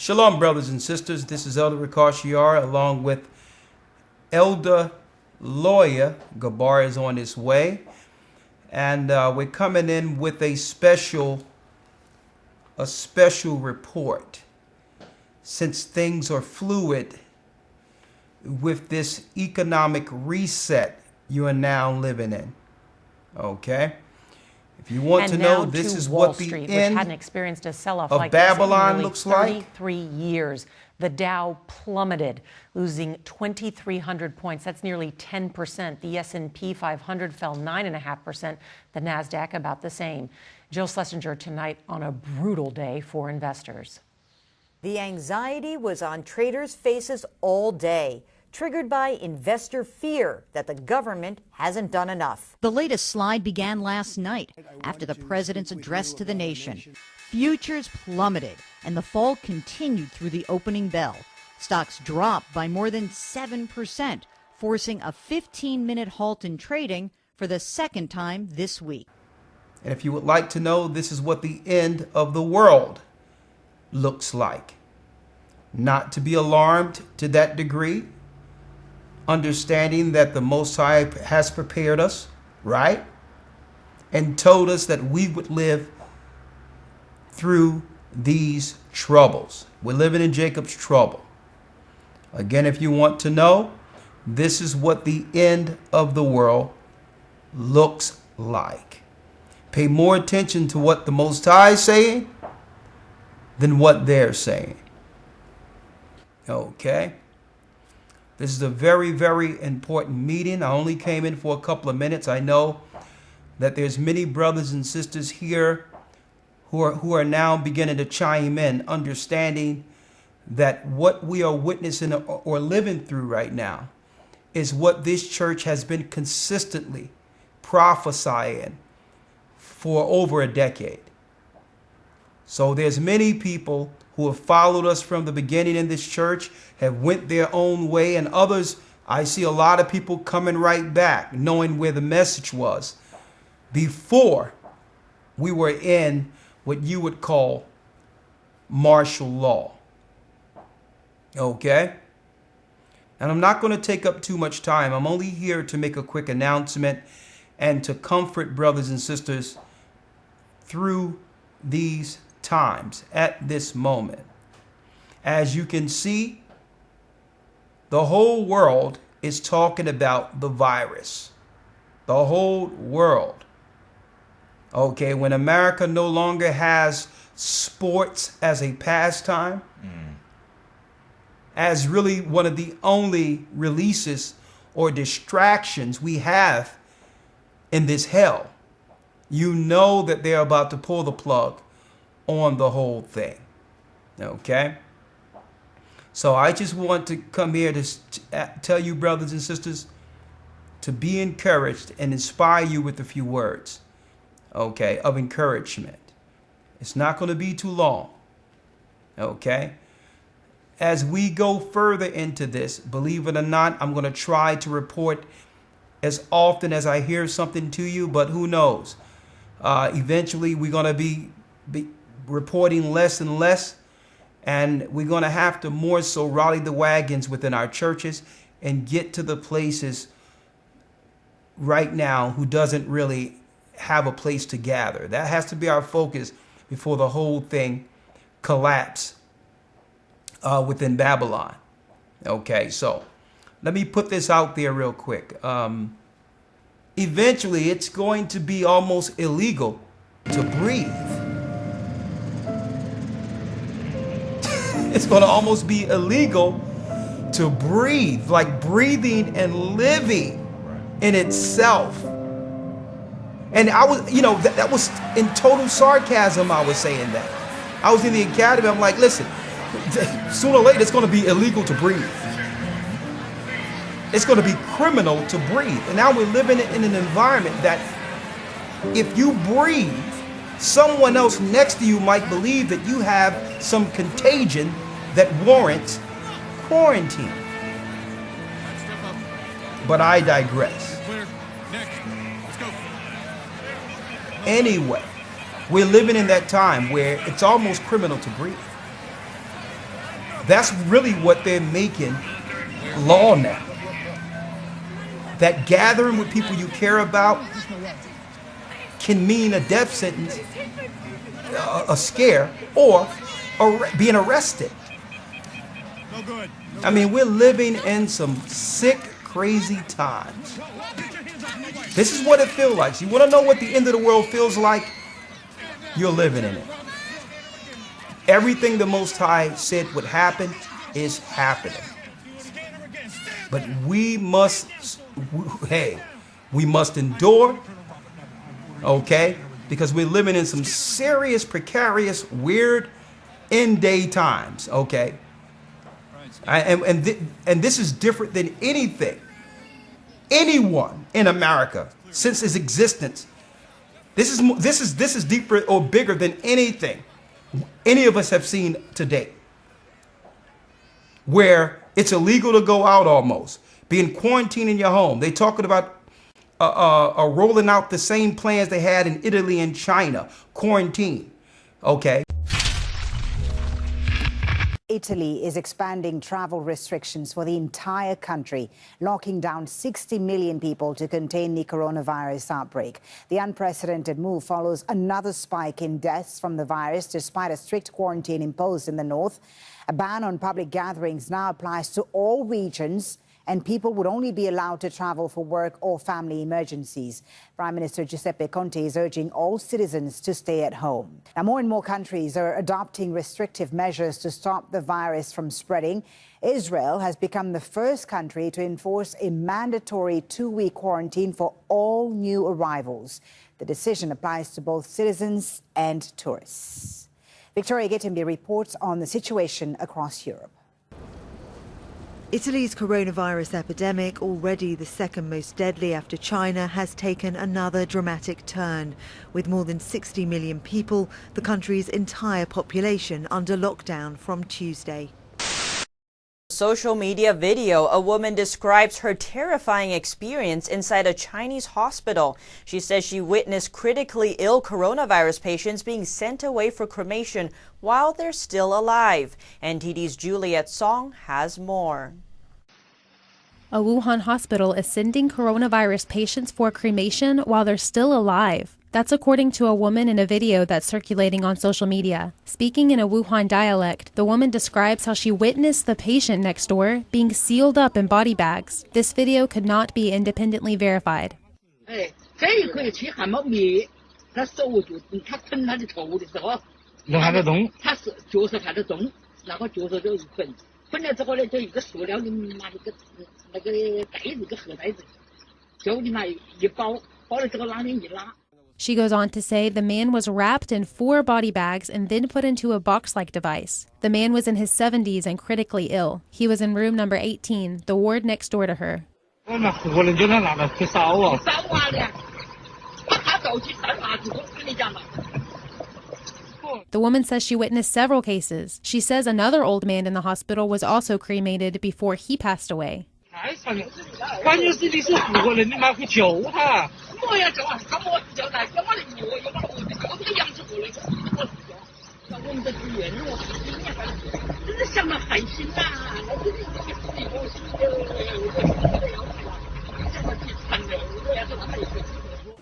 Shalom, brothers and sisters. This is Elder Ricard along with Elder Lawyer. Gabar is on his way. And we're coming in with a special report. Since things are fluid with this economic reset you are now living in. Okay? If you want to know, this is what the end hadn't experienced a sell-off of like Babylon looks like. 33 years. The Dow plummeted, losing 2,300 points. That's nearly 10%. The S&P 500 fell 9.5%. The NASDAQ about the same. Jill Schlesinger tonight on a brutal day for investors. The anxiety was on traders' faces all day, triggered by investor fear that the government hasn't done enough. The latest slide began last night after the president's address to the nation. Futures plummeted and the fall continued through the opening bell. Stocks dropped by more than 7%, forcing a 15-minute halt in trading for the second time this week. And if you would like to know, this is what the end of the world looks like. Not to be alarmed to that degree, understanding that the Most High has prepared us, right? And told us that we would live through these troubles. We're living in Jacob's trouble. Again, if you want to know, this is what the end of the world looks like. Pay more attention to what the Most High is saying than what they're saying. Okay? This is a very, very important meeting. I only came in for a couple of minutes. I know that there's many brothers and sisters here who are now beginning to chime in, understanding that what we are witnessing or living through right now is what this church has been consistently prophesying for over a decade. So there's many people who have followed us from the beginning in this church, have went their own way, and others, I see a lot of people coming right back, knowing where the message was before we were in what you would call martial law. Okay? And I'm not going to take up too much time. I'm only here to make a quick announcement and to comfort brothers and sisters through these times at this moment. As you can see, the whole world is talking about the virus. The whole world. Okay, when America no longer has sports as a pastime, as really one of the only releases or distractions we have in this hell, you know that they're about to pull the plug on the whole thing. Okay? So I just want to come here to tell you, brothers and sisters, to be encouraged and inspire you with a few words, okay, of encouragement. It's not going to be too long, okay? As we go further into this, believe it or not, I'm going to try to report as often as I hear something to you, but who knows? Eventually, we're going to be reporting less and less, and we're going to have to more so rally the wagons within our churches and get to the places right now who doesn't really have a place to gather. That has to be our focus before the whole thing collapse within Babylon. Okay, so let me put this out there real quick. Eventually, it's going to be almost illegal to breathe. It's going to almost be illegal to breathe, like breathing and living in itself. And I was, that was in total sarcasm. I was saying that. I was in the academy. I'm like, listen, sooner or later, it's going to be illegal to breathe. It's going to be criminal to breathe. And now we're living in an environment that if you breathe, someone else next to you might believe that you have some contagion that warrants quarantine. But I digress. Anyway, we're living in that time where it's almost criminal to breathe. That's really what they're making law now. That gathering with people you care about can mean a death sentence, a scare, or being arrested. I mean, we're living in some sick, crazy times. This is what it feels like. You want to know what the end of the world feels like? You're living in it. Everything the Most High said would happen is happening. But we must endure, okay? Because we're living in some serious, precarious, weird, end-day times, okay? And this is different than anything, anyone in America since its existence. This is deeper or bigger than anything any of us have seen to date, where it's illegal to go out almost, being quarantined in your home. They talking about rolling out the same plans they had in Italy and China, quarantine, okay? Italy is expanding travel restrictions for the entire country, locking down 60 million people to contain the coronavirus outbreak. The unprecedented move follows another spike in deaths from the virus, despite a strict quarantine imposed in the north. A ban on public gatherings now applies to all regions, and people would only be allowed to travel for work or family emergencies. Prime Minister Giuseppe Conte is urging all citizens to stay at home. Now, more and more countries are adopting restrictive measures to stop the virus from spreading. Israel has become the first country to enforce a mandatory 2-week quarantine for all new arrivals. The decision applies to both citizens and tourists. Victoria Gittenby reports on the situation across Europe. Italy's coronavirus epidemic, already the second most deadly after China, has taken another dramatic turn. With more than 60 million people, the country's entire population under lockdown from Tuesday. Social media video, a woman describes her terrifying experience inside a Chinese hospital. She says she witnessed critically ill coronavirus patients being sent away for cremation while they're still alive. NTD's Juliet Song has more. A Wuhan hospital is sending coronavirus patients for cremation while they're still alive. That's according to a woman in a video that's circulating on social media. Speaking in a Wuhan dialect, the woman describes how she witnessed the patient next door being sealed up in body bags. This video could not be independently verified. She goes on to say the man was wrapped in 4 body bags and then put into a box-like device. The man was in his 70s and critically ill. He was in room number 18, the ward next door to her. The woman says she witnessed several cases. She says another old man in the hospital was also cremated before he passed away.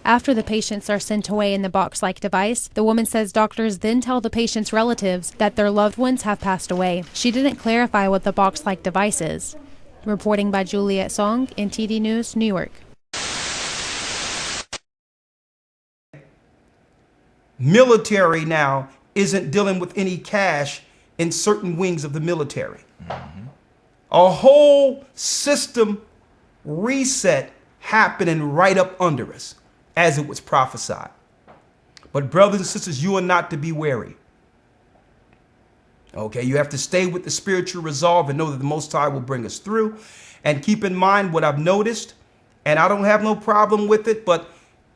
After the patients are sent away in the box-like device, the woman says doctors then tell the patients' relatives that their loved ones have passed away. She didn't clarify what the box-like device is. Reporting by Juliet Song, NTD News, New York. Military now isn't dealing with any cash in certain wings of the military. A whole system reset happening right up under us, as it was prophesied. But brothers and sisters, you are not to be wary. Okay, you have to stay with the spiritual resolve and know that the Most High will bring us through. And keep in mind what I've noticed, and I don't have no problem with it, but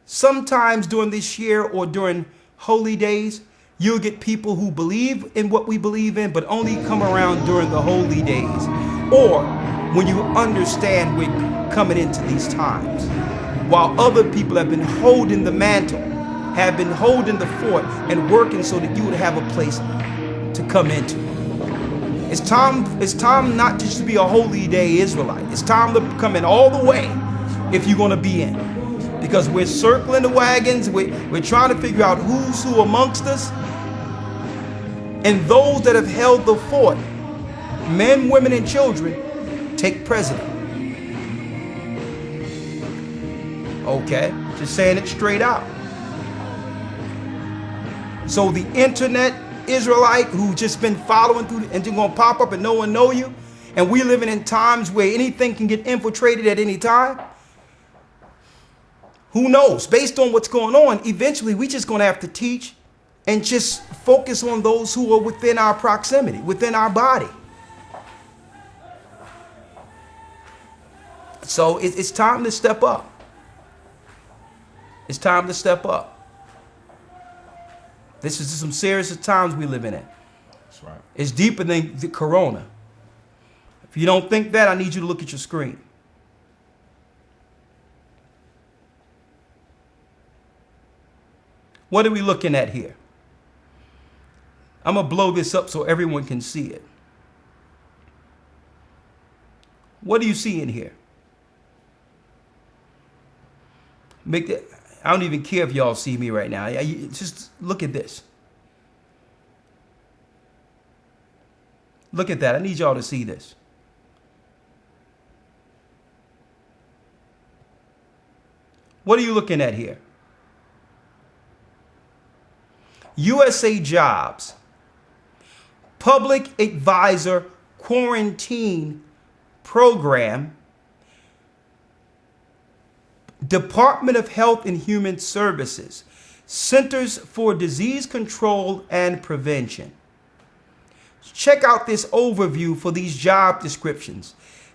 sometimes during this year or during holy days, you'll get people who believe in what we believe in, but only come around during the holy days, or when you understand we're coming into these times. While other people have been holding the mantle, have been holding the fort and working so that you would have a place to come into. It's time not just to be a holy day Israelite. It's time to come in all the way if you're going to be in. Because we're circling the wagons. We're trying to figure out who's who amongst us. And those that have held the fort, men, women, and children, take president. Okay, just saying it straight out. So the internet Israelite who just been following through and just gonna pop up and no one know you, and we living in times where anything can get infiltrated at any time. Who knows? Based on what's going on, eventually we just gonna have to teach and just focus on those who are within our proximity, within our body. So it's time to step up. It's time to step up. This is some serious times we living in. That's right. It's deeper than the corona. If you don't think that, I need you to look at your screen. What are we looking at here? I'm gonna blow this up so everyone can see it. What do you see in here? I don't even care if y'all see me right now. Just look at this. Look at that. I need y'all to see this. What are you looking at here? USA Jobs, Public Advisor Quarantine Program, Department of Health and Human Services, Centers for Disease Control and Prevention. Check out this overview for these job descriptions.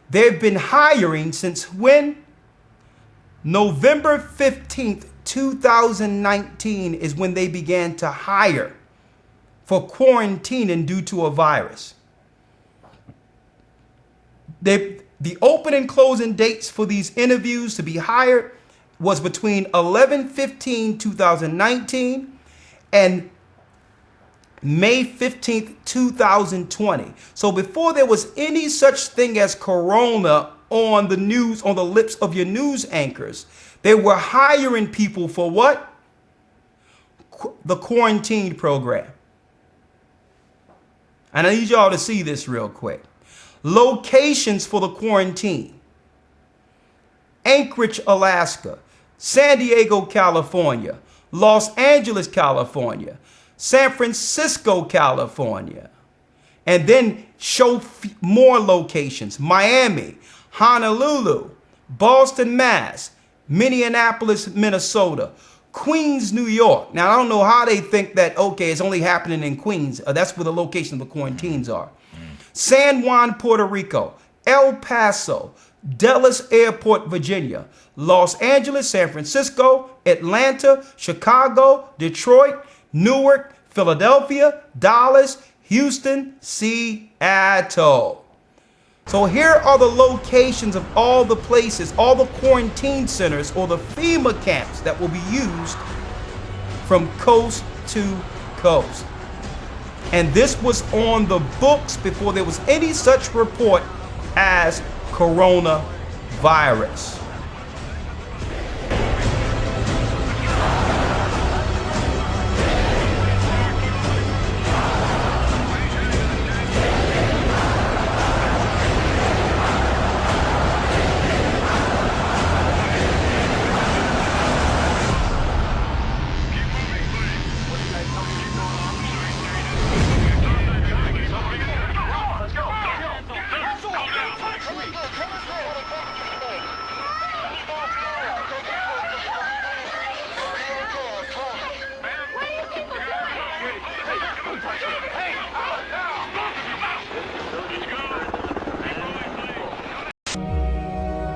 They've been hiring since when? November 15th, 2019 is when they began to hire for quarantining due to a virus. The open and closing dates for these interviews to be hired was between 11/15/2019 and May 15th, 2020. So before there was any such thing as corona on the news, on the lips of your news anchors, they were hiring people for what? The quarantine program. And I need y'all to see this real quick. Locations for the quarantine: Anchorage, Alaska, San Diego, California, Los Angeles, California, San Francisco, California. And then show more locations: Miami, Honolulu, Boston, Mass, Minneapolis, Minnesota, Queens, New York. Now, I don't know how they think that, okay, it's only happening in Queens. That's where the location of the quarantines are. San Juan, Puerto Rico, El Paso, Dulles Airport, Virginia, Los Angeles, San Francisco, Atlanta, Chicago, Detroit, Newark, Philadelphia, Dallas, Houston, Seattle. So here are the locations of all the places, all the quarantine centers or the FEMA camps that will be used from coast to coast. And this was on the books before there was any such report as coronavirus.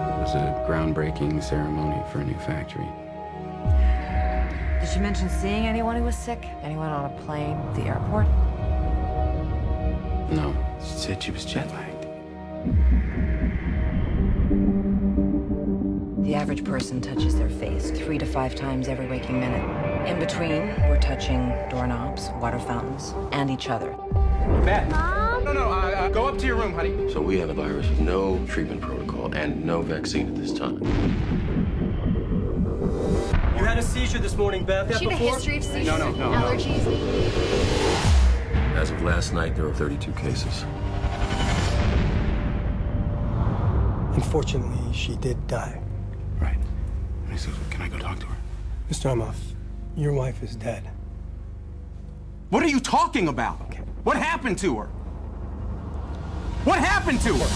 It was a groundbreaking ceremony for a new factory. Did she mention seeing anyone who was sick? Anyone on a plane, the airport? No, she said she was jet lagged. The average person touches their face 3 to 5 times every waking minute. In between, we're touching doorknobs, water fountains, and each other. Mom? No, Go up to your room, honey. So we have a virus with no treatment protocol and no vaccine at this time. You had a seizure this morning, Beth. Does she have a history of seizures? No. Allergies? As of last night, there were 32 cases. Unfortunately, she did die. Right. So can I go talk to her? Mr. Amoff, your wife is dead. What are you talking about? Okay. What happened to her? What happened to her?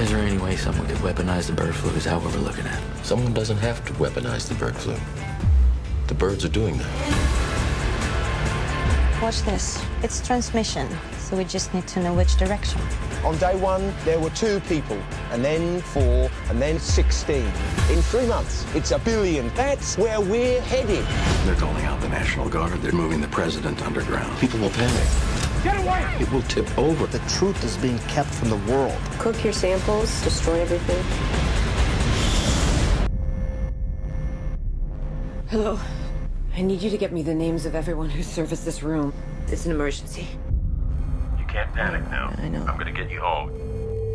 Is there any way someone could weaponize the bird flu? Is that what we're looking at? Someone doesn't have to weaponize the bird flu. The birds are doing that. Watch this. It's transmission, so we just need to know which direction. On day one, there were 2 people, and then 4, and then 16. In 3 months, it's 1 billion. That's where we're headed. They're calling out the National Guard. They're moving the president underground. People will panic. Get away! It will tip over. The truth is being kept from the world. Cook your samples, destroy everything. Hello. I need you to get me the names of everyone who serviced this room. It's an emergency. You can't panic now. I know. I'm gonna get you home.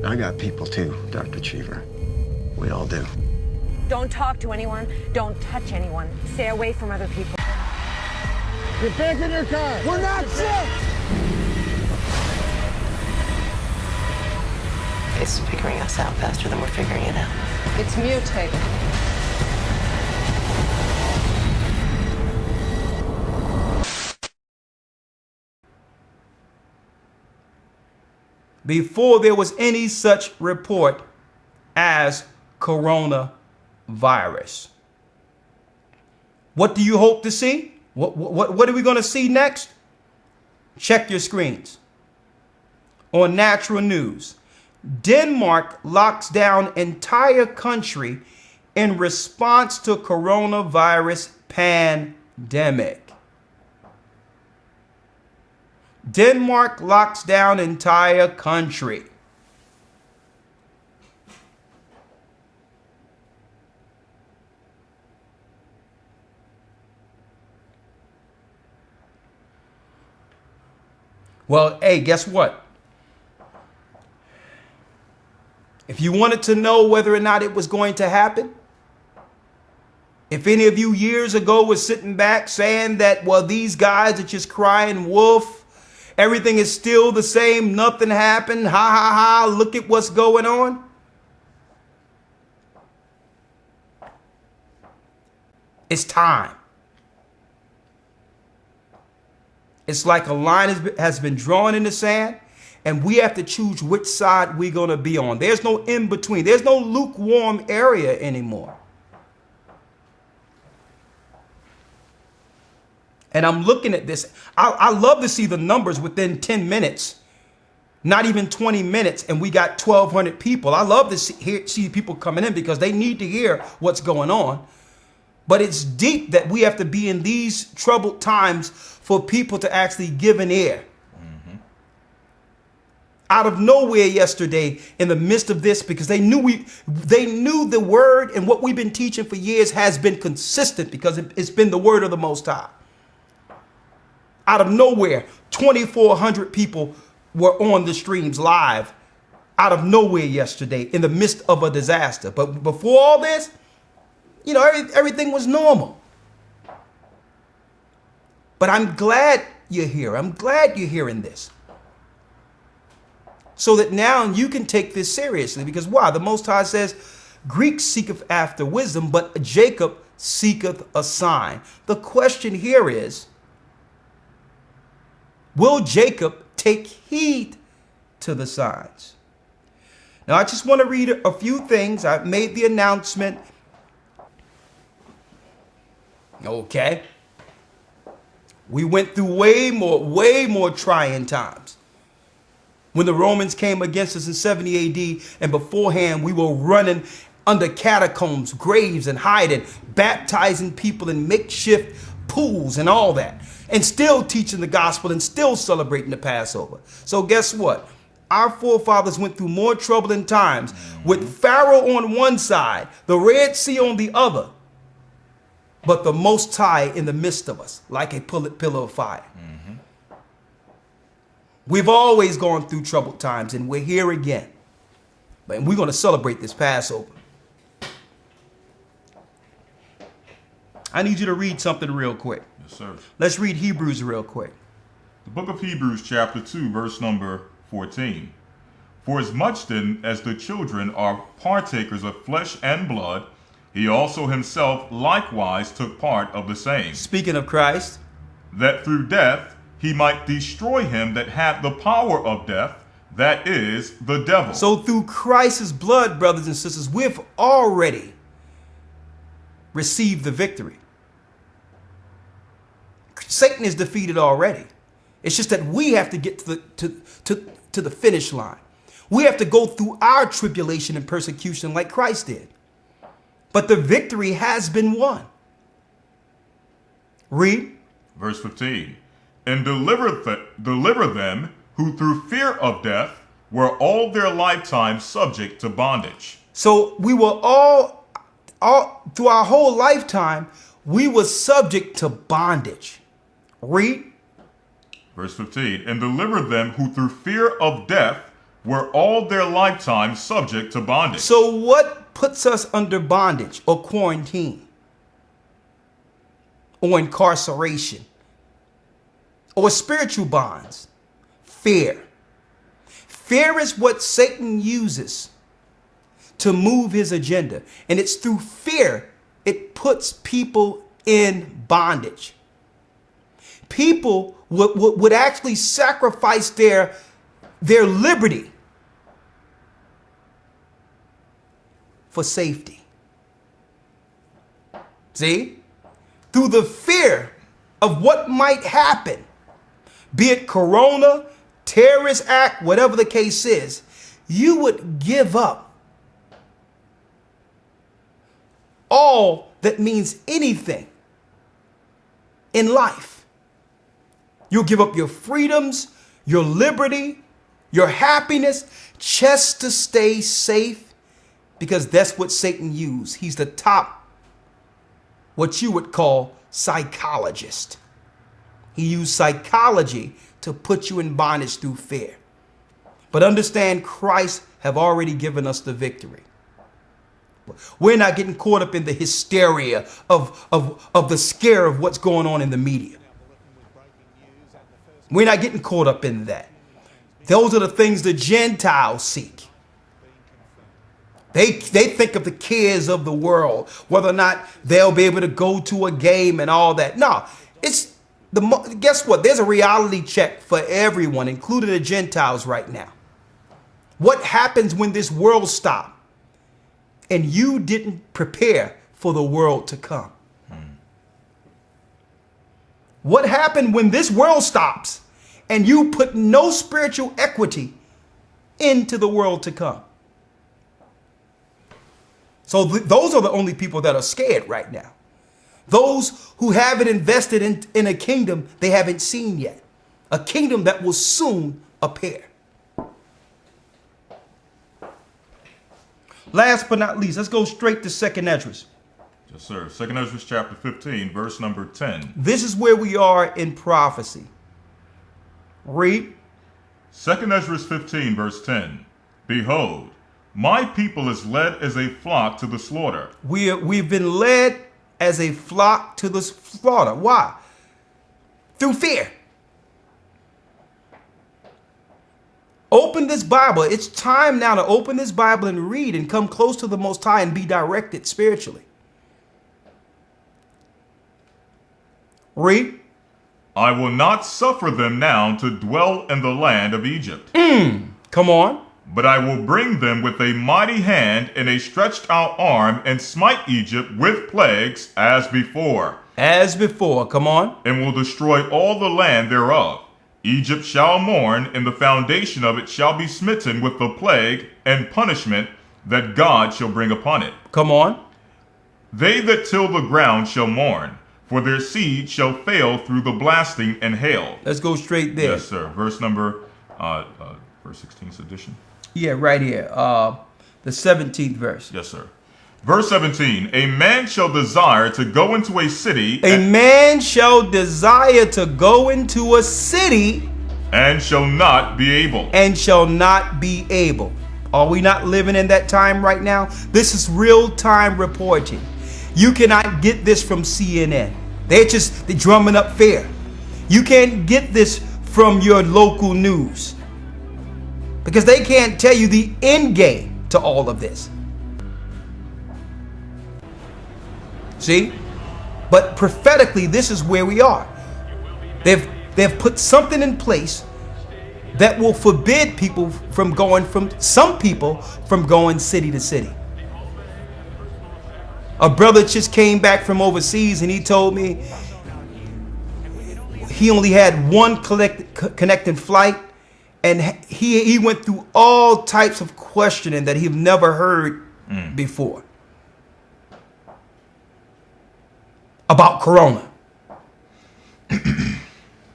I got people too, Dr. Cheever. We all do. Don't talk to anyone. Don't touch anyone. Stay away from other people. Get back in your car! We're not sick! It's figuring us out faster than we're figuring it out. It's mutated. Before there was any such report as coronavirus. What do you hope to see? What are we going to see next? Check your screens. On Natural News, Denmark locks down entire country in response to coronavirus pandemic. Denmark locks down entire country. Well, hey, guess what? If you wanted to know whether or not it was going to happen, if any of you years ago was sitting back saying that, well, these guys are just crying wolf, everything is still the same, nothing happened, ha ha ha, look at what's going on. It's time. It's like a line has been drawn in the sand, and we have to choose which side we're going to be on. There's no in between. There's no lukewarm area anymore. And I'm looking at this. I love to see the numbers within 10 minutes, not even 20 minutes, and we got 1,200 people. I love to see people coming in because they need to hear what's going on. But it's deep that we have to be in these troubled times for people to actually give an ear. Out of nowhere yesterday, in the midst of this, because they knew the word, and what we've been teaching for years has been consistent because it's been the word of the Most High. Out of nowhere, 2,400 people were on the streams live out of nowhere yesterday in the midst of a disaster. But before all this, you know, everything was normal. But I'm glad you're here. I'm glad you're hearing this. So that now you can take this seriously. Because why? The Most High says, Greek seeketh after wisdom, but Jacob seeketh a sign. The question here is, will Jacob take heed to the signs? Now, I just want to read a few things. I've made the announcement. Okay. We went through way more trying times. When the Romans came against us in 70 AD, and beforehand we were running under catacombs, graves, and hiding, baptizing people in makeshift pools and all that, and still teaching the gospel and still celebrating the Passover. So guess what? Our forefathers went through more troubling times with Pharaoh on one side, the Red Sea on the other, but the Most High in the midst of us, like a pillar of fire. We've always gone through troubled times, and we're here again. And we're going to celebrate this Passover. I need you to read something real quick. Yes, sir. Let's read Hebrews real quick. The book of Hebrews, chapter 2, verse number 14. For as much then as the children are partakers of flesh and blood, he also himself likewise took part of the same. Speaking of Christ. That through death he might destroy him that had the power of death, that is, the devil. So through Christ's blood, brothers and sisters, we've already received the victory. Satan is defeated already. It's just that we have to get to the finish line. We have to go through our tribulation and persecution like Christ did. But the victory has been won. Read. Verse 15. And deliver them who through fear of death were all their lifetime subject to bondage. So we were all through our whole lifetime, we were subject to bondage. Read. Verse 15. And deliver them who through fear of death were all their lifetime subject to bondage. So what puts us under bondage or quarantine or incarceration or spiritual bonds? Fear. Fear is what Satan uses to move his agenda. And it's through fear it puts people in bondage. People would actually sacrifice their liberty for safety. See? Through the fear of what might happen, be it corona, terrorist act, whatever the case is, you would give up all that means anything in life. You'll give up your freedoms, your liberty, your happiness, just to stay safe, because that's what Satan used. He's the top, what you would call, psychologist. He used psychology to put you in bondage through fear. But understand, Christ have already given us the victory. We're not getting caught up in the hysteria of the scare of what's going on in the media. We're not getting caught up in that. Those are the things the Gentiles seek. They think of the cares of the world, whether or not they'll be able to go to a game and all that. No, guess what? There's a reality check for everyone, including the Gentiles right now. What happens when this world stops and you didn't prepare for the world to come? What happened when this world stops and you put no spiritual equity into the world to come? So those are the only people that are scared right now. Those who haven't invested in a kingdom they haven't seen yet. A kingdom that will soon appear. Last but not least, let's go straight to 2nd Esdras. Yes, sir. 2nd Esdras chapter 15, verse number 10. This is where we are in prophecy. Read. 2nd Esdras 15, verse 10. Behold, my people is led as a flock to the slaughter. We've been led as a flock to the slaughter. Why? Through fear. Open this Bible. It's time now to open this Bible and read and come close to the Most High and be directed spiritually. Read. I will not suffer them now to dwell in the land of Egypt. Come on. But I will bring them with a mighty hand and a stretched out arm and smite Egypt with plagues as before. As before. Come on. And will destroy all the land thereof. Egypt shall mourn, and the foundation of it shall be smitten with the plague and punishment that God shall bring upon it. Come on. They that till the ground shall mourn, for their seed shall fail through the blasting and hail. Let's go straight there. Yes, sir. Verse number, verse 16th edition. Yeah, right here. The 17th verse. Yes, sir. Verse 17, a man shall desire to go into a city. A man shall desire to go into a city. And shall not be able. And shall not be able. Are we not living in that time right now? This is real-time reporting. You cannot get this from CNN. They're drumming up fear. You can't get this from your local news, because they can't tell you the end game to all of this. See? But prophetically, this is where we are. They've put something in place that will forbid people from going some people from going city to city. A brother just came back from overseas and he told me he only had one connecting flight, and he went through all types of questioning that he've never heard before about Corona.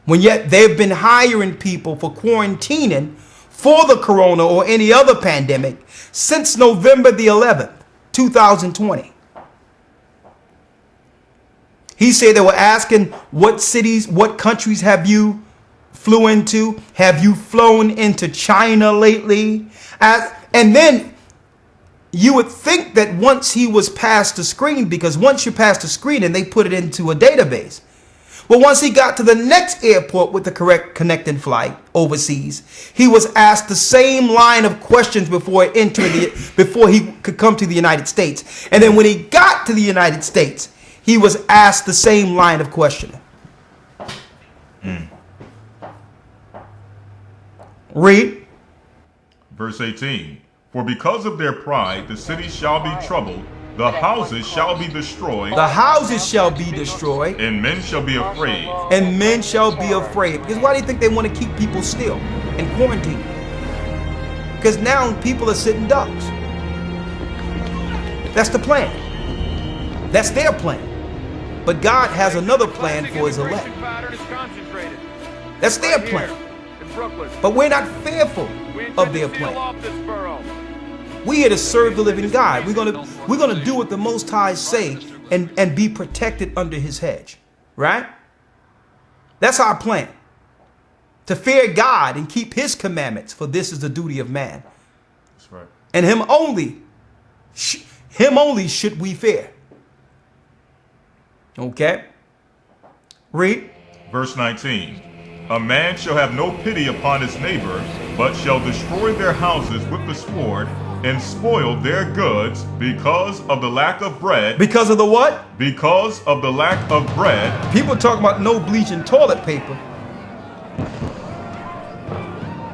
When yet they've been hiring people for quarantining for the Corona or any other pandemic since November the 11th, 2020. He said they were asking what cities, what countries have you flew into? Have you flown into China lately? And then you would think that once he was past the screen, because once you pass the screen and they put it into a database. But once he got to the next airport with the correct connecting flight overseas, he was asked the same line of questions before he could come to the United States. And then when he got to the United States, he was asked the same line of questioning. Read. Verse 18. For because of their pride, the city shall be troubled, the houses shall be destroyed. The houses shall be destroyed. And men shall be afraid. And men shall be afraid. Because why do you think they want to keep people still and quarantine? Because now people are sitting ducks. That's the plan. That's their plan. But God has another plan for his elect. That's their plan. But we're not fearful of their plan. We're here to serve the living God. We're gonna do what the Most High say and be protected under his hedge. Right? That's our plan. To fear God and keep his commandments, for this is the duty of man. That's right. And him only should we fear. Okay? Read. Verse 19. A man shall have no pity upon his neighbor, but shall destroy their houses with the sword and spoil their goods because of the lack of bread. Because of the what? Because of the lack of bread. People talking about no bleaching toilet paper.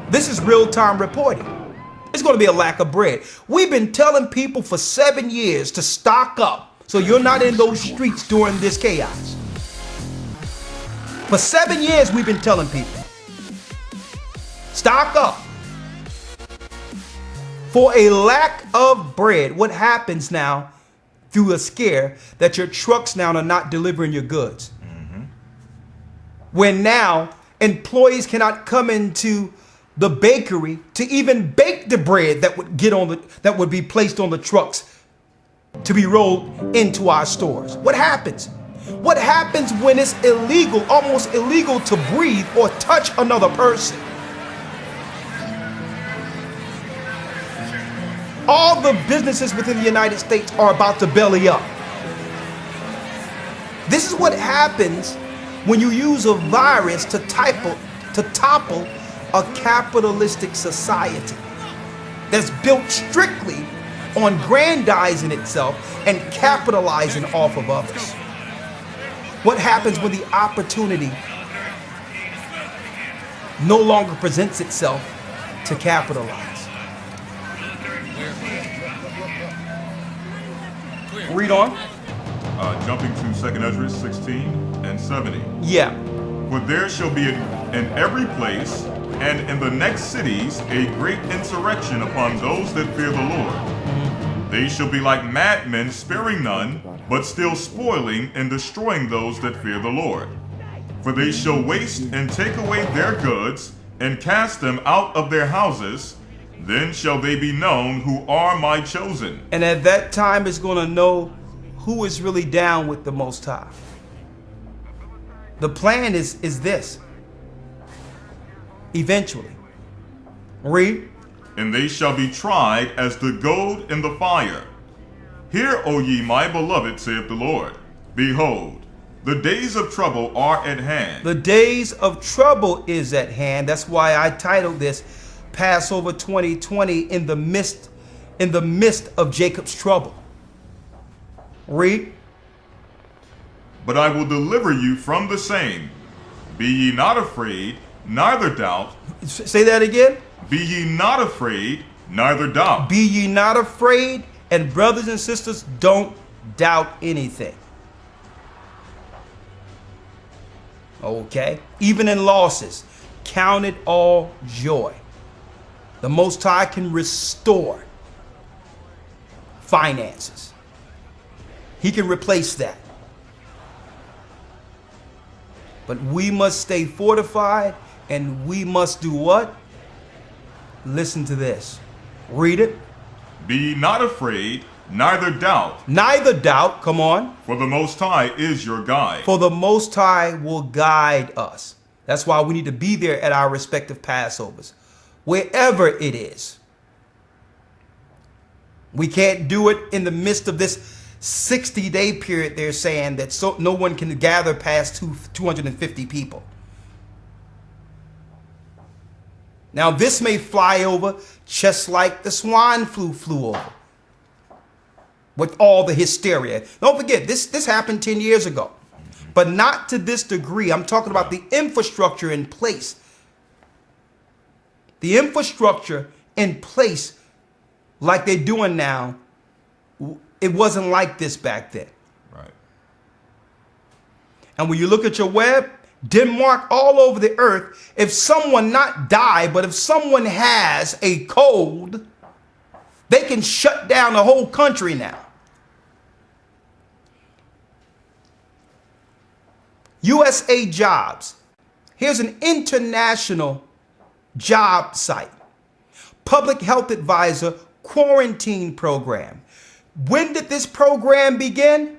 This is real-time reporting. It's going to be a lack of bread. We've been telling people for 7 years to stock up so you're not in those streets during this chaos. For 7 years, we've been telling people, stock up. For a lack of bread, what happens now through a scare that your trucks now are not delivering your goods? When now employees cannot come into the bakery to even bake the bread that would be placed on the trucks to be rolled into our stores. What happens? What happens when it's illegal, almost illegal to breathe or touch another person? All the businesses within the United States are about to belly up. This is what happens when you use a virus to topple a capitalistic society that's built strictly on grandizing itself and capitalizing off of others. What happens when the opportunity no longer presents itself to capitalize? Read on. Jumping to 2nd Ezra 16 and 70. Yeah. For there shall be in every place and in the next cities a great insurrection upon those that fear the Lord. They shall be like madmen, sparing none, but still spoiling and destroying those that fear the Lord. For they shall waste and take away their goods and cast them out of their houses. Then shall they be known who are my chosen. And at that time it's going to know who is really down with the Most High. The plan is this. Eventually. Read. And they shall be tried as the gold in the fire. Hear, O ye my beloved, saith the Lord. Behold, the days of trouble are at hand. The days of trouble is at hand. That's why I titled this Passover 2020, in the midst of Jacob's trouble. Read. But I will deliver you from the same. Be ye not afraid, neither doubt. Say that again. Be ye not afraid, neither doubt. Be ye not afraid, and brothers and sisters, don't doubt anything. Okay? Even in losses, count it all joy. The Most High can restore finances. He can replace that. But we must stay fortified, and we must do what? Listen to this. Read it. Be ye not afraid, neither doubt. Neither doubt, come on. For the Most High is your guide. For the Most High will guide us. That's why we need to be there at our respective Passovers, wherever it is. We can't do it in the midst of this 60-day period. They're saying that no one can gather past 250 people. Now, this may fly over just like the swine flu flew over, with all the hysteria. Don't forget, this happened 10 years ago, but not to this degree. I'm talking about the infrastructure in place. The infrastructure in place like they're doing now, it wasn't like this back then. Right. And when you look at your web, Denmark, all over the earth, if someone not die, but if someone has a cold, they can shut down the whole country now. USA Jobs. Here's an international job site. Public Health Advisor quarantine program. When did this program begin?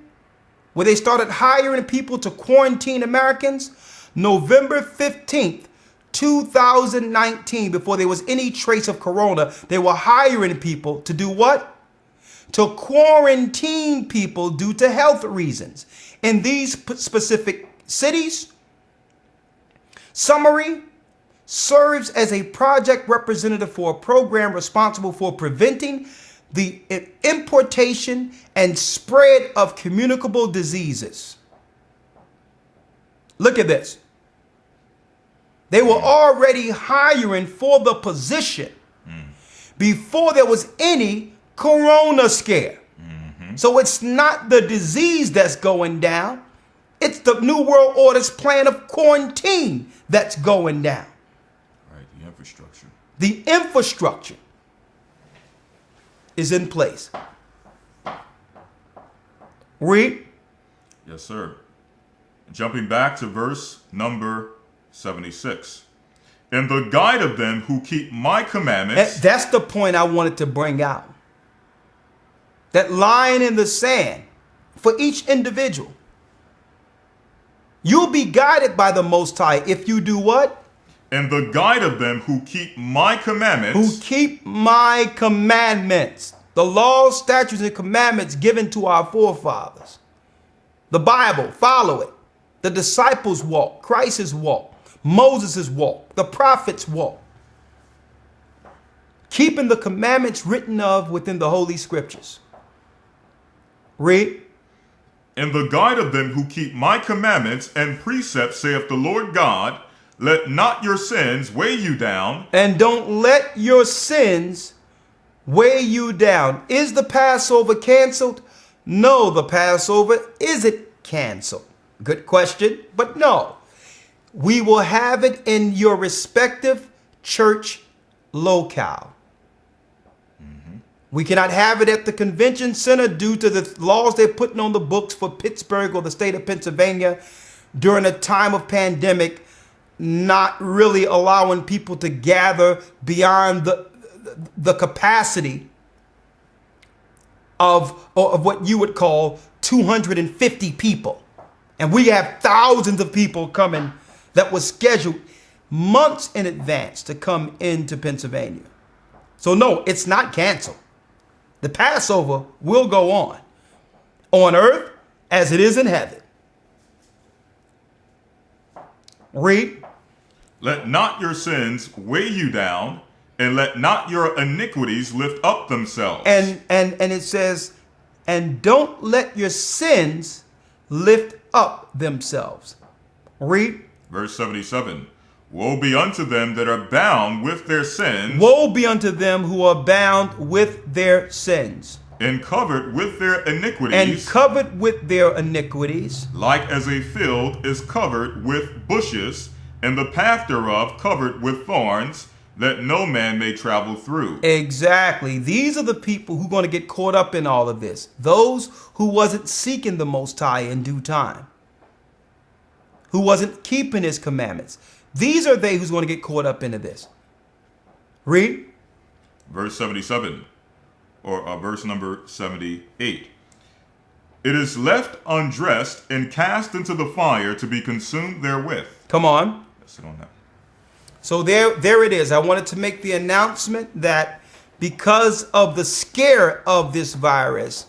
Where they started hiring people to quarantine Americans? November 15th, 2019, before there was any trace of corona, they were hiring people to do what? To quarantine people due to health reasons. In these specific cities, Summary serves as a project representative for a program responsible for preventing the importation and spread of communicable diseases. Look at this. They were already hiring for the position before there was any corona scare. So it's not the disease that's going down. It's the New World Order's plan of quarantine that's going down. Right, the infrastructure. The infrastructure is in place. Read. Yes, sir. Jumping back to verse number 76. And the guide of them who keep my commandments. That's the point I wanted to bring out. That line in the sand for each individual. You'll be guided by the Most High if you do what? And the guide of them who keep my commandments. Who keep my commandments. The laws, statutes, and commandments given to our forefathers. The Bible, follow it. The disciples walk, Christ's walk, Moses' walk, the prophets walk. Keeping the commandments written of within the Holy Scriptures. Read. And the guide of them who keep my commandments and precepts, saith the Lord God, let not your sins weigh you down. And don't let your sins weigh you down. Is the Passover canceled? No, the Passover isn't canceled. Good question, but no. We will have it in your respective church locale. We cannot have it at the convention center due to the laws they're putting on the books for Pittsburgh or the state of Pennsylvania during a time of pandemic, not really allowing people to gather beyond the capacity of what you would call 250 people. And we have thousands of people coming that was scheduled. months in advance to come into Pennsylvania. So no, it's not canceled. The Passover will go on earth as it is in heaven. Read. Let not your sins weigh you down, and let not your iniquities lift up themselves. And it says, and don't let your sins lift up themselves. Read. Verse 77. Woe be unto them that are bound with their sins. Woe be unto them who are bound with their sins. And covered with their iniquities. And covered with their iniquities. Like as a field is covered with bushes, and the path thereof covered with thorns, that no man may travel through. Exactly. These are the people who are going to get caught up in all of this. Those who wasn't seeking the Most High in due time. Who wasn't keeping his commandments. These are they who's going to get caught up into this. Read. Verse 77, or verse number 78. It is left undressed and cast into the fire to be consumed therewith. Come on. Sit on that. So there it is. I wanted to make the announcement that because of the scare of this virus,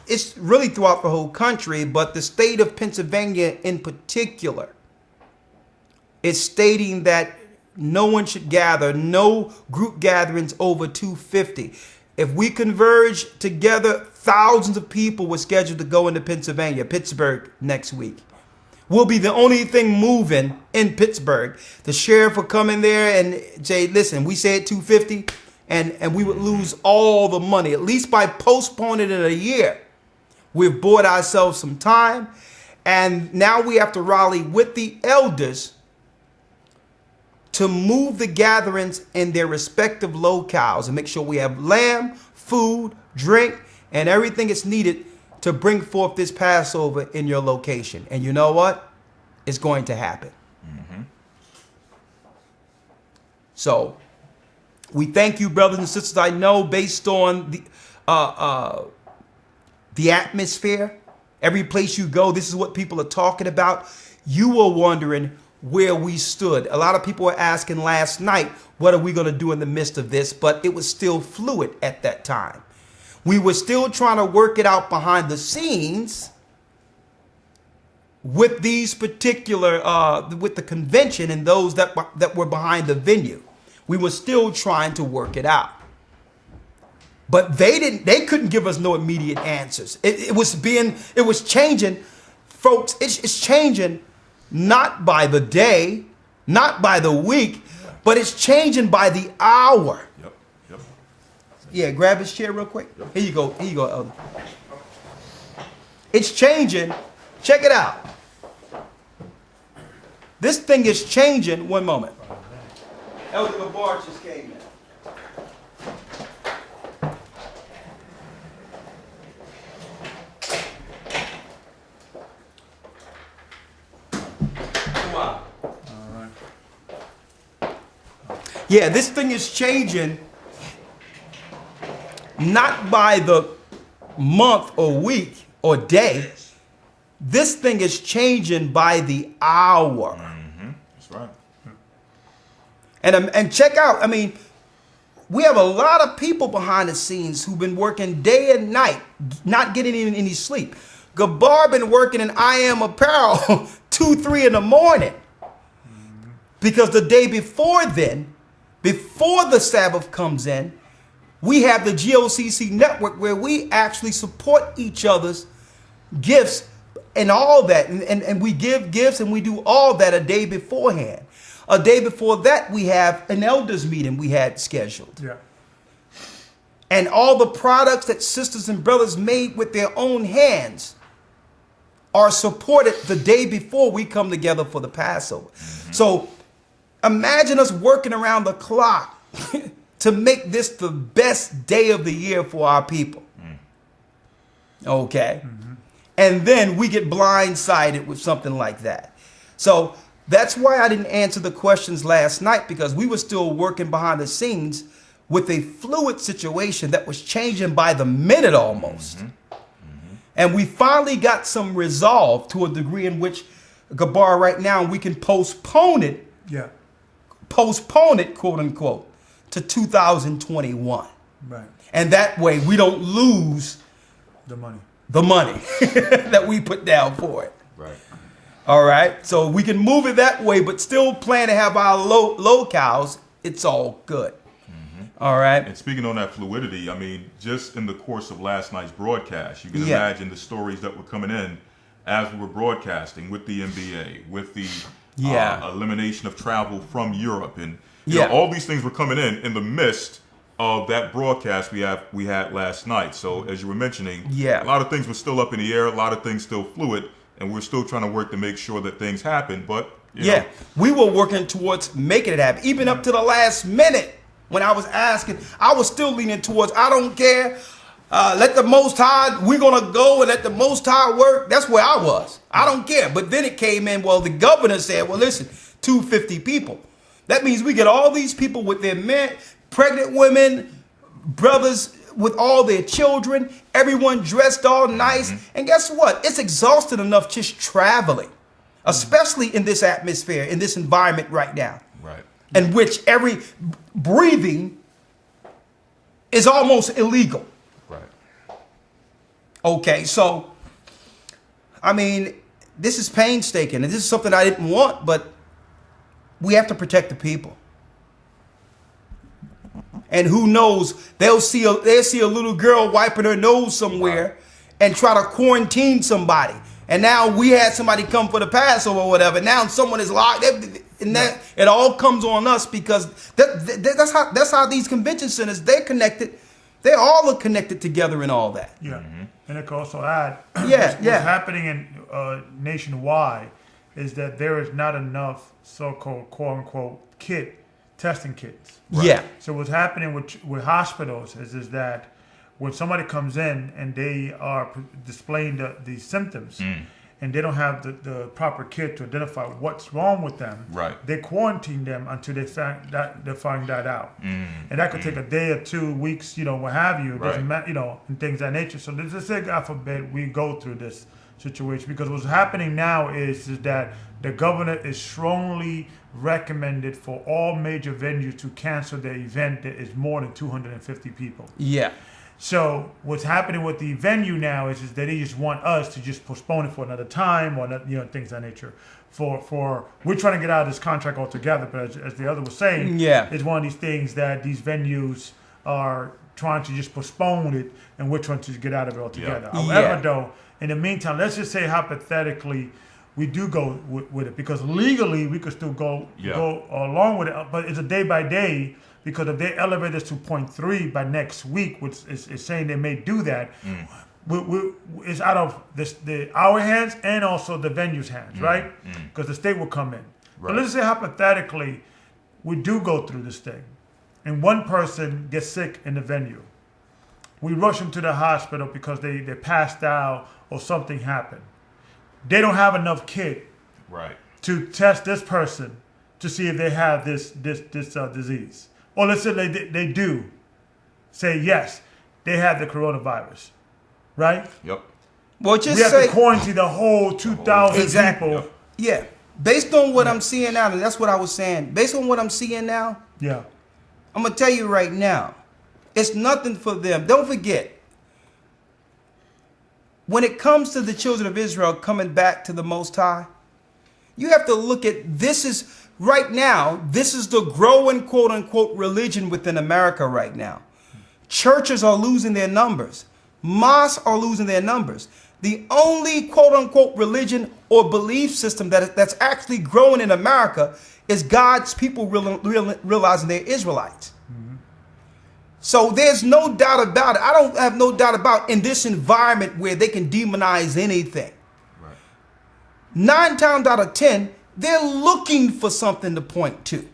it's really throughout the whole country, but the state of Pennsylvania in particular is stating that no one should gather, no group gatherings over 250. If we converge together, thousands of people were scheduled to go into Pittsburgh next week. We'll be the only thing moving in Pittsburgh. The sheriff will come in there and say, listen, we said 250 and we would lose all the money, at least by postponing it a year. We've bought ourselves some time, and now we have to rally with the elders to move the gatherings in their respective locales and make sure we have lamb, food, drink, and everything that's needed to bring forth this Passover in your location. And you know what? It's going to happen. Mm-hmm. So we thank you, brothers and sisters. I know based on the atmosphere, every place you go, this is what people are talking about. You were wondering where we stood. A lot of people were asking last night, what are we going to do in the midst of this? But it was still fluid at that time. We were still trying to work it out behind the scenes with these particular, with the convention and those that were behind the venue. We were still trying to work it out. But they couldn't give us no immediate answers. It was changing, folks. It's changing not by the day, not by the week, but it's changing by the hour. Yep. Yeah, grab his chair real quick. Here you go, Elder. It's changing. Check it out. This thing is changing. One moment. Elder Gabar just came in. Yeah, this thing is changing not by the month or week or day. This thing is changing by the hour. Mm-hmm. That's right. And check out, I mean, we have a lot of people behind the scenes who've been working day and night, not getting even any sleep. Gabar been working in I Am Apparel 2, 3 in the morning. Because the day before then, before the Sabbath comes in, we have the GOCC network where we actually support each other's gifts and all that. And we give gifts and we do all that a day beforehand. A day before that, we have an elders meeting we had scheduled. Yeah. And all the products that sisters and brothers made with their own hands are supported the day before we come together for the Passover. Mm-hmm. So imagine us working around the clock to make this the best day of the year for our people. Okay. Mm-hmm. And then we get blindsided with something like that. So that's why I didn't answer the questions last night, because we were still working behind the scenes with a fluid situation that was changing by the minute almost. Mm-hmm. Mm-hmm. And we finally got some resolve to a degree in which Gabar, right now, we can postpone it, quote unquote, to 2021. Right. And that way we don't lose the money that we put down for it. Right. All right. So we can move it that way, but still plan to have our locales. It's all good. All right. And speaking on that fluidity, I mean, just in the course of last night's broadcast, you can imagine the stories that were coming in as we were broadcasting with the NBA, with the elimination of travel from Europe, and you know, all these things were coming in the midst of that broadcast we had last night. So as you were mentioning, a lot of things were still up in the air, a lot of things still fluid, and we're still trying to work to make sure that things happen. But you know, we were working towards making it happen, even up to the last minute. When I was asking, I was still leaning towards, I don't care. Let the Most High, we're going to go and let the Most High work. That's where I was. I don't care. But then it came in, well, the governor said, well, listen, 250 people. That means we get all these people with their men, pregnant women, brothers with all their children, everyone dressed all nice. And guess what? It's exhausted enough just traveling, especially in this atmosphere, in this environment right now. Right. In which every breathing is almost illegal. Right. Okay, so, I mean, this is painstaking, and this is something I didn't want, but we have to protect the people. And who knows, they'll see a little girl wiping her nose somewhere and try to quarantine somebody. And now we had somebody come for the Passover or whatever. Now someone is locked. And that it all comes on us because that's how these convention centers, they're connected. They all are connected together and all that. Yeah. And I could also add, what's happening in nationwide is that there is not enough so-called quote-unquote testing kits. Right? Yeah. So what's happening with hospitals is that when somebody comes in and they are displaying the symptoms, and they don't have the proper kit to identify what's wrong with them, they quarantine them until they find that out. And that could take a day or 2 weeks, you know, what have you. It doesn't matter, you know, and things of that nature. So let's say, God forbid, we go through this situation, because what's happening now is that the governor is strongly recommended for all major venues to cancel their event that is more than 250 people. Yeah. So what's happening with the venue now is that they just want us to just postpone it for another time, or things of that nature. For we're trying to get out of this contract altogether, but as the other was saying, it's one of these things that these venues are trying to just postpone it, and we're trying to get out of it altogether. However, though, in the meantime, let's just say hypothetically we do go with it, because legally we could still go along with it, but it's a day by day. Because if they elevate us to 0.3 by next week, which is saying they may do that, it's out of our hands and also the venue's hands, right? Because the state will come in. But let's say hypothetically, we do go through this thing, and one person gets sick in the venue. We rush them to the hospital because they passed out or something happened. They don't have enough kit to test this person to see if they have this disease. Or let's say they do say yes, they have the coronavirus, right? Yep. Well, just we have to quarantine the whole 2,000 people. Yeah. Based on what I'm seeing now, and that's what I was saying. Based on what I'm seeing now, I'm gonna tell you right now, it's nothing for them. Don't forget, when it comes to the children of Israel coming back to the Most High, you have to look at this is. Right now, this is the growing quote-unquote religion within America right now. Churches are losing their numbers. Mosques are losing their numbers. The only quote-unquote religion or belief system that's actually growing in America is God's people realizing they're Israelites. So there's no doubt about it. I don't have no doubt about in this environment where they can demonize anything. 9 times out of 10, they're looking for something to point to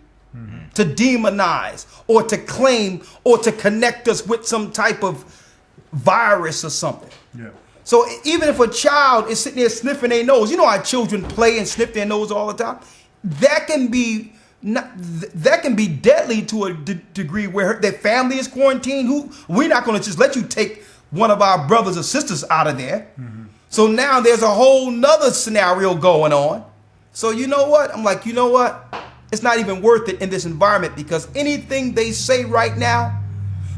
demonize, or to claim, or to connect us with some type of virus or something. So even if a child is sitting there sniffing their nose, you know how children play and sniff their nose all the time? That can be deadly to a degree where their family is quarantined. We're not going to just let you take one of our brothers or sisters out of there. So now there's a whole nother scenario going on. So you know what? I'm like, you know what? It's not even worth it in this environment, because anything they say right now,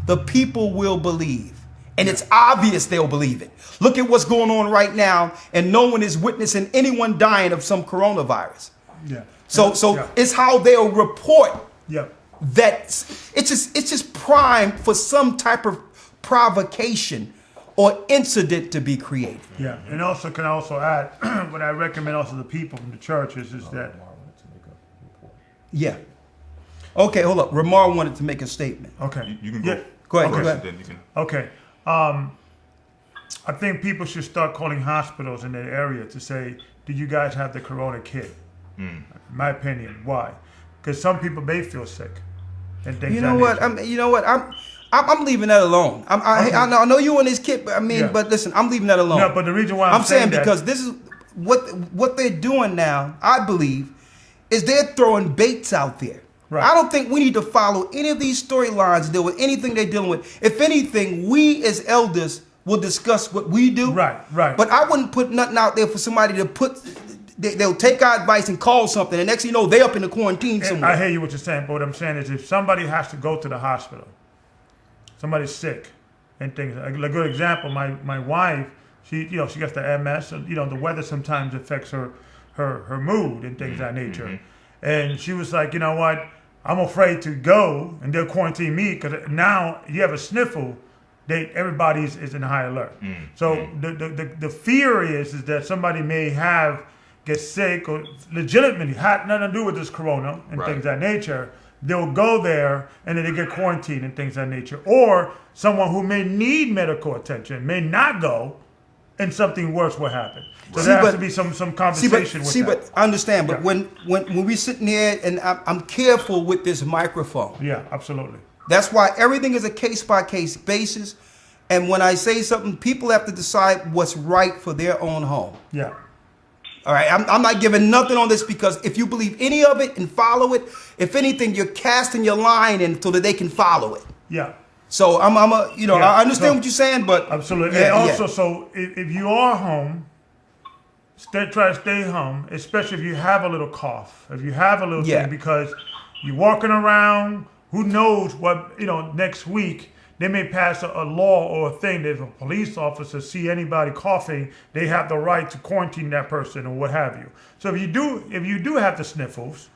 the people will believe. And it's obvious they'll believe it. Look at what's going on right now, and no one is witnessing anyone dying of some coronavirus. Yeah. So it's how they'll report. Yeah. That it's just prime for some type of provocation or incident to be created. Yeah, and also can I also add what I recommend also the people from the churches is that. Yeah. Okay, hold up. Ramar wanted to make a statement. Okay. You can go. Yeah. Go ahead. Okay. Go ahead. Then you can. Okay. I think people should start calling hospitals in their area to say, "Do you guys have the corona kit?" In my opinion. Why? Because some people may feel sick. And things You know what? I'm leaving that alone. I know you on this kit, but but listen, I'm leaving that alone. No, but the reason why I'm saying that, because this is what they're doing now, I believe, is they're throwing baits out there. Right. I don't think we need to follow any of these storylines, deal with anything they're dealing with. If anything, we as elders will discuss what we do. Right. But I wouldn't put nothing out there for somebody to put. They'll take our advice and call something, and next thing you know, they're up in the quarantine somewhere. I hear you what you're saying, but what I'm saying is if somebody has to go to the hospital, somebody's sick, and things. A good example, my wife, she gets the MS, and the weather sometimes affects her mood and things of that nature. And she was like, you know what, I'm afraid to go, and they'll quarantine me because now you have a sniffle. Everybody is in high alert. So the fear is that somebody may get sick or legitimately had nothing to do with this corona and things of that nature. They'll go there and then they get quarantined and things of that nature. Or someone who may need medical attention may not go, and something worse will happen. So there has to be some conversation with that. But I understand. But when we're sitting here, and I'm careful with this microphone. Yeah, absolutely. That's why everything is a case-by-case basis. And when I say something, people have to decide what's right for their own home. Yeah. All right, I'm not giving nothing on this, because if you believe any of it and follow it, if anything, you're casting your line in so that they can follow it. Yeah. So I understand what you're saying, but absolutely. And also, so if you are home, try to stay home, especially if you have a little cough, if you have a little thing, because you're walking around. Who knows what next week. They may pass a law or a thing that if a police officer see anybody coughing, they have the right to quarantine that person or what have you. So if you do have the sniffles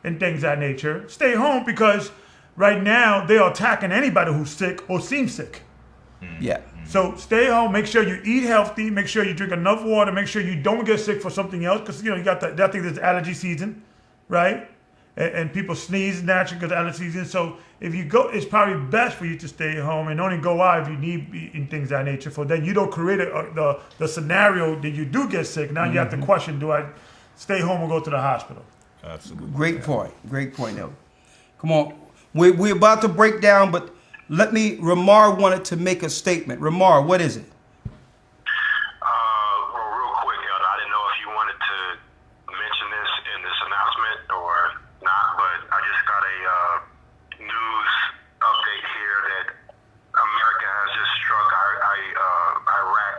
and things of that nature, stay home, because right now they are attacking anybody who's sick or seems sick. Yeah. So stay home, make sure you eat healthy, make sure you drink enough water, make sure you don't get sick for something else, because you got that thing that's allergy season, right? And people sneeze naturally because of allergy season. So if you go, it's probably best for you to stay home and only go out if you need in things of that nature. For then you don't create the scenario that you do get sick. Now you have to question: do I stay home or go to the hospital? Absolutely. Great point, Elder. Come on, we're about to break down, but Ramar wanted to make a statement. Ramar, what is it? Well, real quick, Elder, I didn't know if you wanted to mention this in this announcement or not, but I just got a news update here that America has just struck Iraq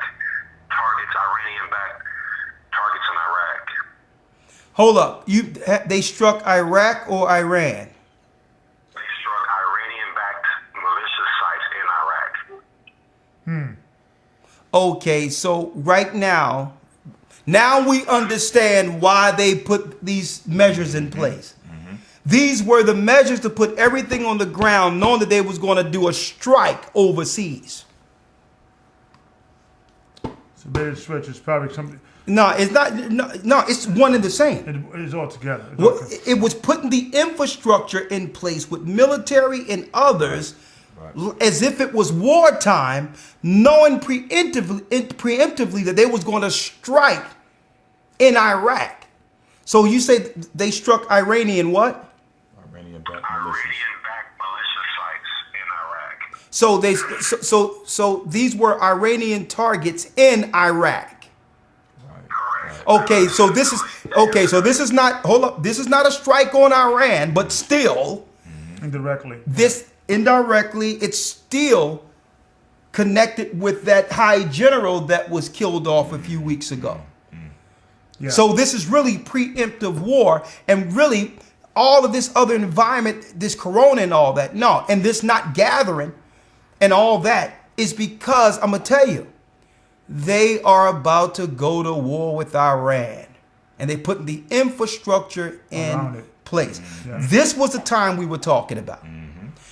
targets, Iranian-backed targets in Iraq. Hold up, they struck Iraq or Iran? They struck Iranian-backed militia sites in Iraq. Okay, so right now we understand why they put these measures in place. These were the measures to put everything on the ground, knowing that they was going to do a strike overseas. So bait and switch is probably something. No, it's not. No, it's one and the same. It is all together. It was putting the infrastructure in place with military and others, as if it was wartime, knowing preemptively that they was going to strike in Iraq. So you say they struck Iranian what? Iranian-backed militia sites in Iraq. So these were Iranian targets in Iraq. Okay, so this is not, hold up, this is not a strike on Iran, but still indirectly it's still connected with that high general that was killed off a few weeks ago. Yeah. So this is really preemptive war, and really all of this other environment, this corona and all that. No, and this not gathering and all that is because I'm going to tell you, they are about to go to war with Iran, and they put the infrastructure in place. Yeah. This was the time we were talking about.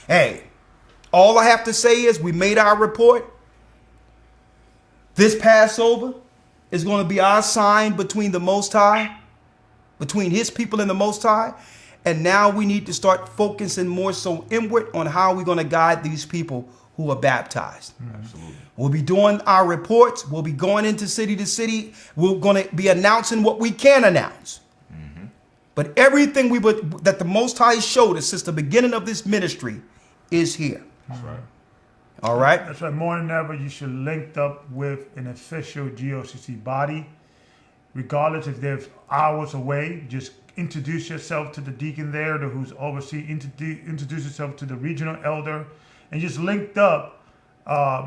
Hey, all I have to say is we made our report. This Passover is going to be our sign between the Most High, between his people and the Most High. And now we need to start focusing more so inward on how we're going to guide these people who are baptized. Absolutely. We'll be doing our reports. We'll be going into city to city. We're going to be announcing what we can announce. But everything that the Most High showed us since the beginning of this ministry is here. That's right. All right. That's right. More than ever, you should link up with an official GOCC body, regardless if they're hours away. Just introduce yourself to the deacon there, who's overseeing. Introduce yourself to the regional elder, and just linked up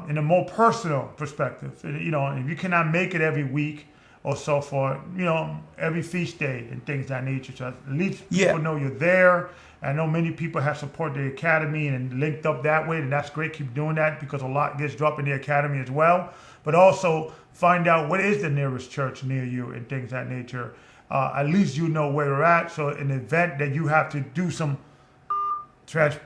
in a more personal perspective. You know, if you cannot make it every week or so for, you know, every feast day and things of that nature, so at least people know you're there. I know many people have supported the academy and linked up that way, and that's great. Keep doing that because a lot gets dropped in the academy as well. But also find out what is the nearest church near you and things of that nature. At least you know where you're at. So in the event that you have to do some traveling,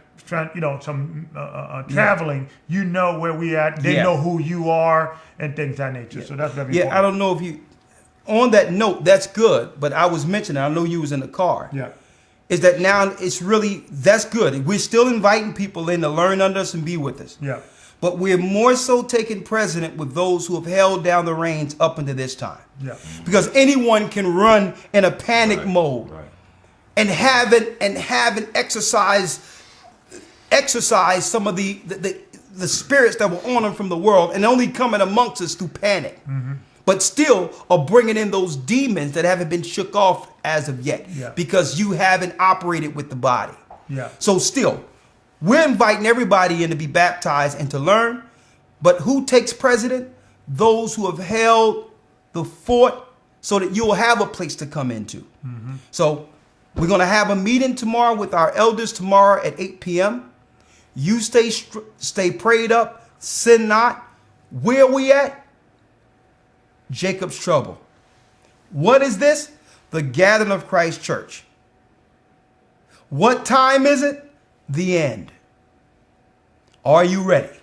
you know where we at. They know who you are and things of that nature. So that's very important. I don't know if you, on that note, that's good. But I was mentioning, I know you was in the car. Yeah. Is that now it's really, that's good. We're still inviting people in to learn under us and be with us. Yeah. But we're more so taking precedent with those who have held down the reins up until this time. Yeah. Because anyone can run in a panic mode and haven't exercised some of the spirits that were on them from the world and only coming amongst us through panic. But still are bringing in those demons that haven't been shook off as of yet because you haven't operated with the body. Yeah. So still, we're inviting everybody in to be baptized and to learn. But who takes precedent? Those who have held the fort so that you'll have a place to come into. So we're going to have a meeting tomorrow with our elders tomorrow at 8 p.m. You stay prayed up, sin not. Where we at? Jacob's trouble. What is this? The gathering of Christ Church. What time is it? The end. Are you ready?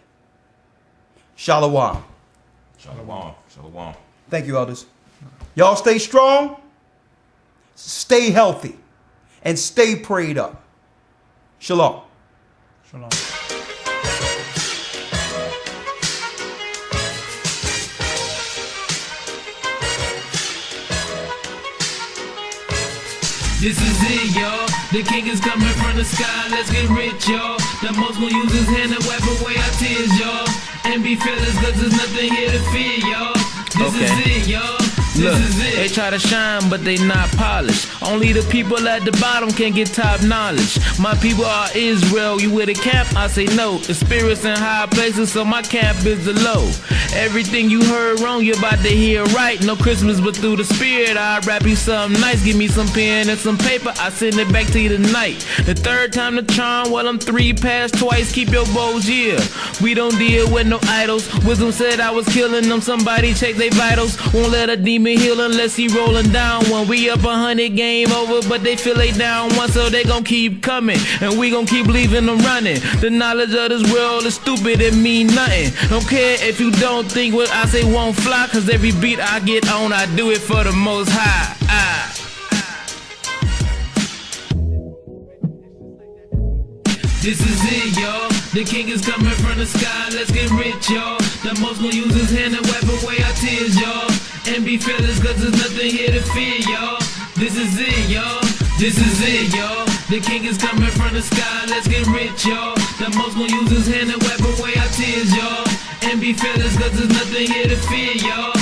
Shalom. Shalom. Shalom. Thank you, elders. Y'all stay strong, stay healthy, and stay prayed up. Shalom. Shalom. This is it, y'all. The king is coming from the sky. Let's get rich, y'all. The most gonna use his hand to wipe away our tears, y'all. And be fearless, cause there's nothing here to fear, y'all. This is it, y'all. Look, they try to shine, but they not polished. Only the people at the bottom can get top knowledge. My people are Israel. You with a camp? I say no. The spirits in high places, so my camp is the low. Everything you heard wrong, you're about to hear right. No Christmas, but through the spirit, I rap you something nice. Give me some pen and some paper, I send it back to you tonight. The third time the charm, well, I'm 3 past twice. Keep your bows, yeah. We don't deal with no idols. Wisdom said I was killing them. Somebody check their vitals. Won't let a demon heal unless he rolling down one. We up 100, game over, but they feel they down one, so they gon' keep coming, and we gon' keep leaving them running. The knowledge of this world is stupid, it mean nothing. Don't care if you don't think what I say won't fly, cause every beat I get on, I do it for the Most High. This is it, y'all. The king is coming from the sky. Let's get rich, y'all. The most gonna use his hand to wipe away our tears, y'all. And be fearless, cause there's nothing here to fear, y'all. This is it, y'all. This is it, y'all. The king is coming from the sky. Let's get rich, y'all. The most gonna use his hand to wipe away our tears, y'all. And be fearless, cause there's nothing here to fear, y'all.